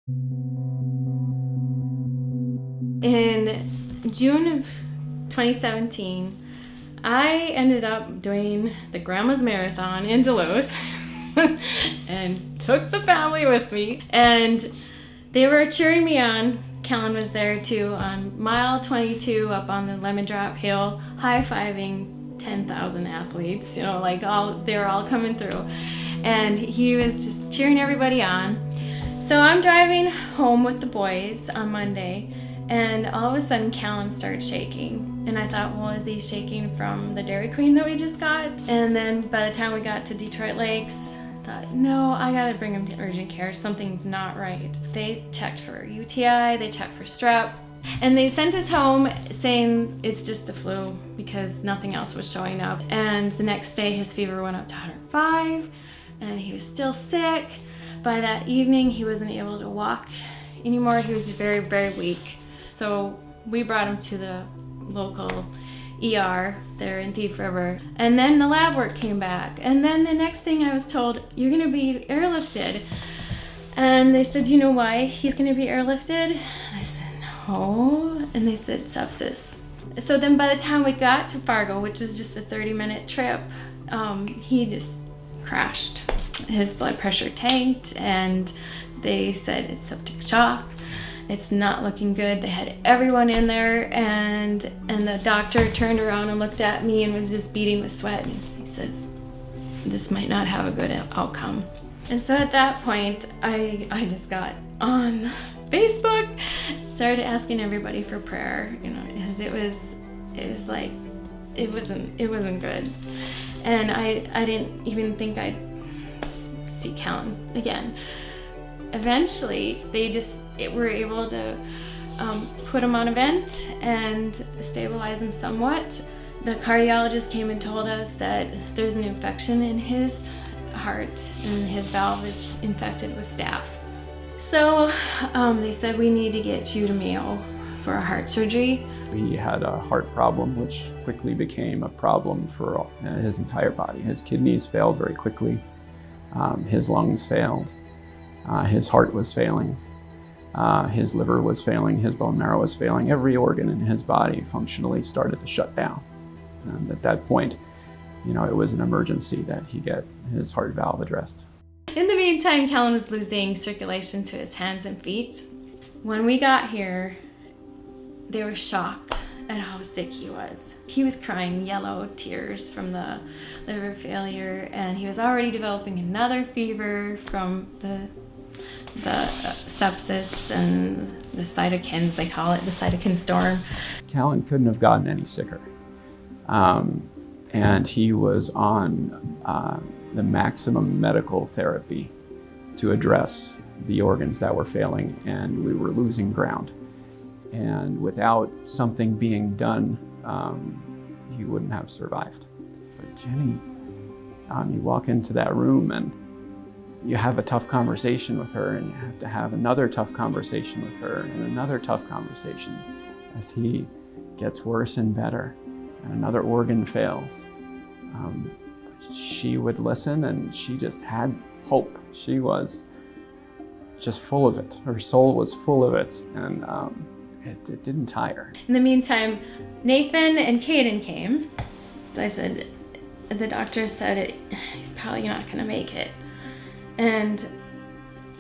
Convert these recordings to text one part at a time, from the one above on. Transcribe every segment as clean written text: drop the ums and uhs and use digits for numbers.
In June of 2017, I ended up doing the Grandma's Marathon in Duluth and took the family with me, and they were cheering me on. Kallen was there too on mile 22 up on the Lemon Drop Hill, high-fiving 10,000 athletes, they were all coming through, and he was just cheering everybody on. So I'm driving home with the boys on Monday, and all of a sudden Kallen started shaking. And I thought, well, is he shaking from the Dairy Queen that we just got? And then by the time we got to Detroit Lakes, I thought, no, I gotta bring him to urgent care. Something's not right. They checked for UTI, they checked for strep, and they sent us home saying it's just a flu because nothing else was showing up. And the next day his fever went up to 105, and he was still sick. By that evening, he wasn't able to walk anymore. He was very, very weak. So we brought him to the local ER there in Thief River. And then the lab work came back. And then the next thing I was told, you're gonna be airlifted. And they said, you know why he's gonna be airlifted? I said, no. And they said, sepsis. So then by the time we got to Fargo, which was just a 30-minute trip, he just crashed. His blood pressure tanked, and they said it's septic shock. It's not looking good. They had everyone in there, and the doctor turned around and looked at me and was just beading with sweat. And he says, this might not have a good outcome. And so at that point, I just got on Facebook, started asking everybody for prayer, because it was like, it wasn't good. And I didn't even think I'd see Kallen again. Eventually, they were able to put him on a vent and stabilize him somewhat. The cardiologist came and told us that there's an infection in his heart and his valve is infected with staph. So they said, we need to get you to Mayo for a heart surgery. He had a heart problem, which quickly became a problem for his entire body. His kidneys failed very quickly. His lungs failed. His heart was failing. His liver was failing. His bone marrow was failing. Every organ in his body functionally started to shut down. And at that point, it was an emergency that he get his heart valve addressed. In the meantime, Kallen was losing circulation to his hands and feet. When we got here, they were shocked at how sick he was. He was crying yellow tears from the liver failure, and he was already developing another fever from the sepsis and the cytokines, they call it, the cytokine storm. Kallen couldn't have gotten any sicker. And he was on the maximum medical therapy to address the organs that were failing, and we were losing ground. And without something being done, he wouldn't have survived. But Jenny, you walk into that room and you have a tough conversation with her, and you have to have another tough conversation with her, and another tough conversation as he gets worse and better, and another organ fails. She would listen, and she just had hope. She was just full of it. Her soul was full of it, and it didn't tire. In the meantime, Nathan and Caden came. I said, the doctor said he's probably not gonna make it. And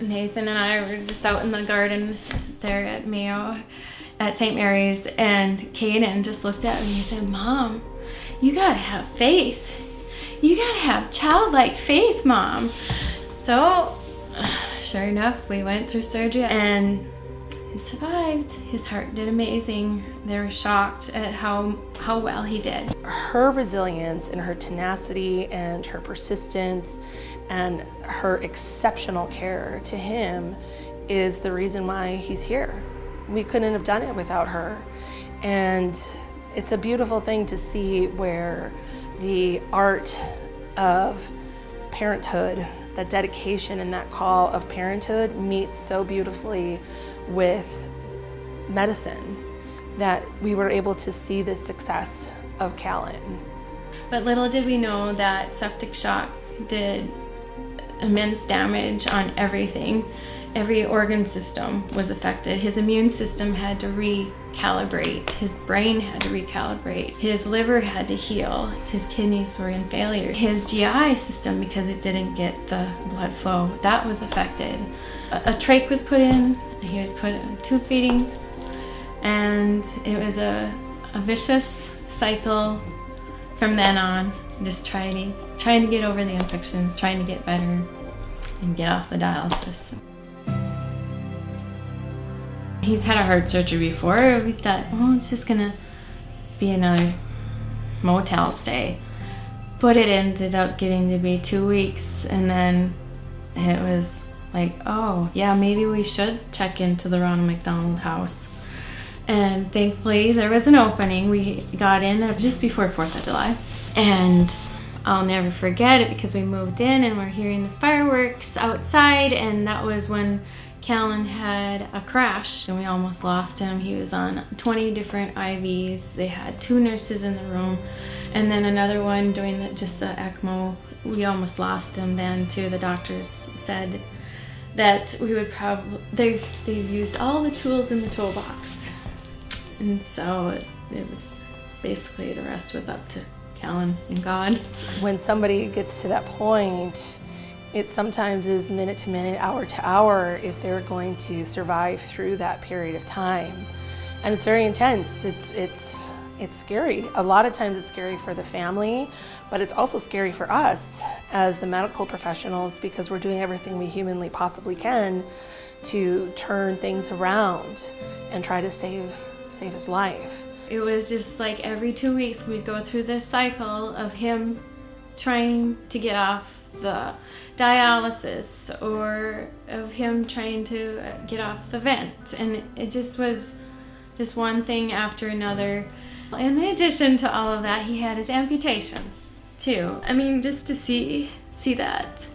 Nathan and I were just out in the garden there at Mayo, at St. Mary's, and Caden just looked at me and said, Mom, you gotta have faith. You gotta have childlike faith, Mom. So, sure enough, we went through surgery and he survived. His heart did amazing. They were shocked at how well he did. Her resilience and her tenacity and her persistence and her exceptional care to him is the reason why he's here. We couldn't have done it without her. And it's a beautiful thing to see where the art of parenthood, that dedication and that call of parenthood meets so beautifully with medicine, that we were able to see the success of Kallen. But little did we know that septic shock did immense damage on everything. Every organ system was affected. His immune system had to recalibrate. His brain had to recalibrate. His liver had to heal. His kidneys were in failure. His GI system, because it didn't get the blood flow, that was affected. A trach was put in. He was put in tube feedings. And it was a vicious cycle from then on, just trying to get over the infections, trying to get better and get off the dialysis. He's had a heart surgery before. We thought, oh, it's just gonna be another motel stay. But it ended up getting to be 2 weeks, and then it was like, oh, yeah, maybe we should check into the Ronald McDonald house. And thankfully, there was an opening. We got in just before 4th of July. And I'll never forget it because we moved in and we're hearing the fireworks outside, and that was when Kallen had a crash and we almost lost him. He was on 20 different IVs. They had 2 nurses in the room and then another one doing just the ECMO. We almost lost him then too. The doctors said that we would probably, they've used all the tools in the toolbox. And so it was basically, the rest was up to Kallen and God. When somebody gets to that point, it sometimes is minute to minute, hour to hour, if they're going to survive through that period of time. And it's very intense. It's scary. A lot of times it's scary for the family, but it's also scary for us as the medical professionals, because we're doing everything we humanly possibly can to turn things around and try to save his life. It was just like every 2 weeks we'd go through this cycle of him trying to get off the dialysis or of him trying to get off the vent, and it just was just one thing after another. In addition to all of that, he had his amputations too. I mean, just to see that,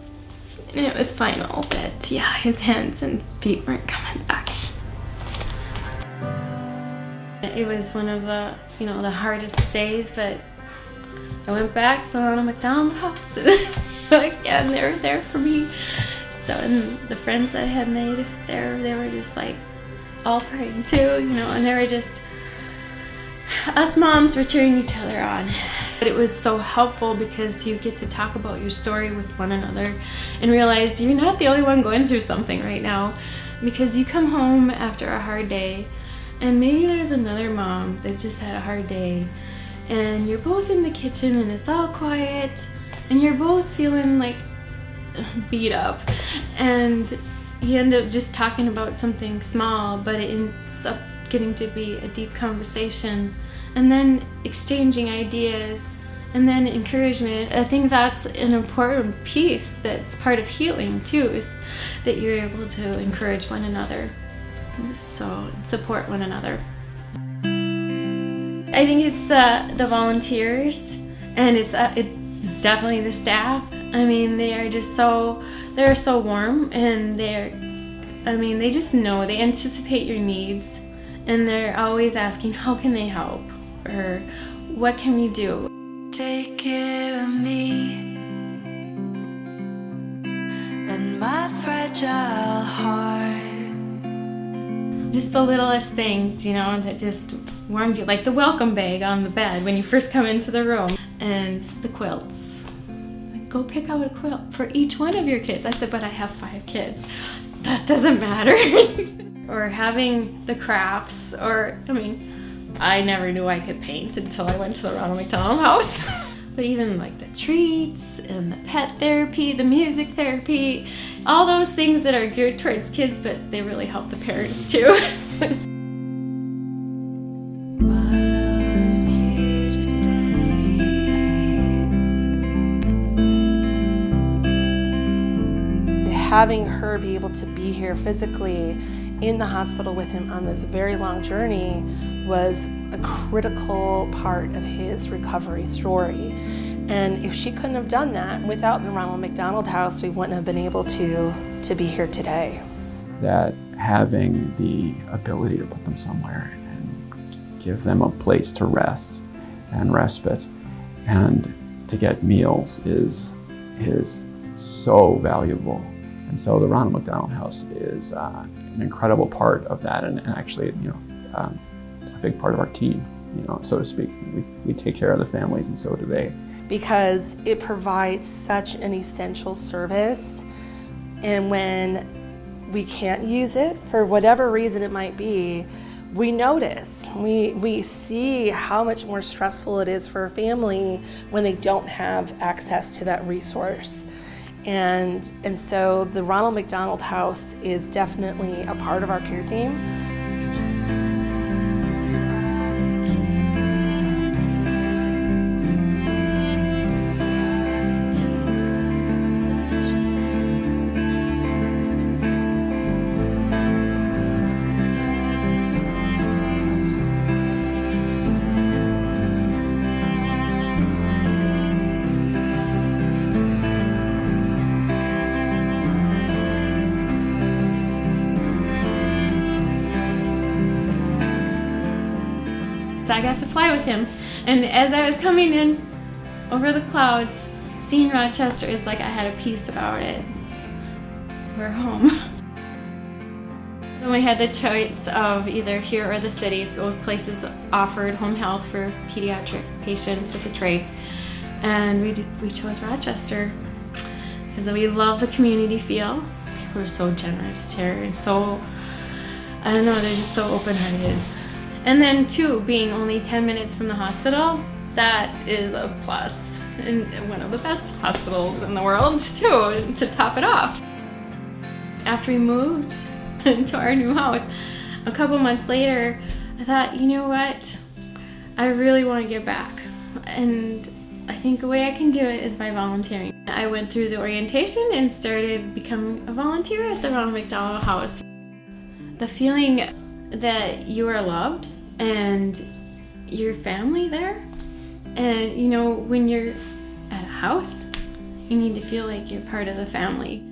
and it was final that yeah, his hands and feet weren't coming back. It was one of the, the hardest days, but I went back to the Ronald McDonald house and they were there for me. So, and the friends I had made there, they were just like all praying too, and they were just, us moms were cheering each other on. But it was so helpful because you get to talk about your story with one another and realize you're not the only one going through something right now, because you come home after a hard day and maybe there's another mom that just had a hard day, and you're both in the kitchen and it's all quiet and you're both feeling like beat up, and you end up just talking about something small, but it ends up getting to be a deep conversation, and then exchanging ideas and then encouragement. I think that's an important piece that's part of healing too, is that you're able to encourage one another, so support one another. I think it's the volunteers, and it's definitely the staff. I mean, they're so warm, and they just know, they anticipate your needs, and they're always asking, how can they help? Or what can we do? Take care of me and my fragile heart. Just the littlest things, that just warmed you, like the welcome bag on the bed when you first come into the room, and the quilts. Like, go pick out a quilt for each one of your kids. I said, but I have 5 kids. That doesn't matter. Or having the crafts, I never knew I could paint until I went to the Ronald McDonald house. But even like the treats and the pet therapy, the music therapy, all those things that are geared towards kids, but they really help the parents too. Having her be able to be here physically in the hospital with him on this very long journey was a critical part of his recovery story. And if she couldn't have done that, without the Ronald McDonald House, we wouldn't have been able to be here today. That having the ability to put them somewhere and give them a place to rest and respite and to get meals is so valuable. And so the Ronald McDonald House is an incredible part of that, and actually, a big part of our team, so to speak. We take care of the families, and so do they. Because it provides such an essential service, and when we can't use it, for whatever reason it might be, we notice, we see how much more stressful it is for a family when they don't have access to that resource. And so the Ronald McDonald House is definitely a part of our care team. I got to fly with him, and as I was coming in over the clouds, seeing Rochester is like I had a peace about it. We're home. Then we had the choice of either here or the cities. Both places offered home health for pediatric patients with a trach, and we chose Rochester because we love the community feel. People are so generous here, and so, I don't know, they're just so open-hearted. And then too, being only 10 minutes from the hospital, that is a plus. And one of the best hospitals in the world too, to top it off. After we moved into our new house, a couple months later, I thought, you know what? I really want to give back. And I think the way I can do it is by volunteering. I went through the orientation and started becoming a volunteer at the Ronald McDonald House. The feeling that you are loved and your family there, and when you're at a house, you need to feel like you're part of the family.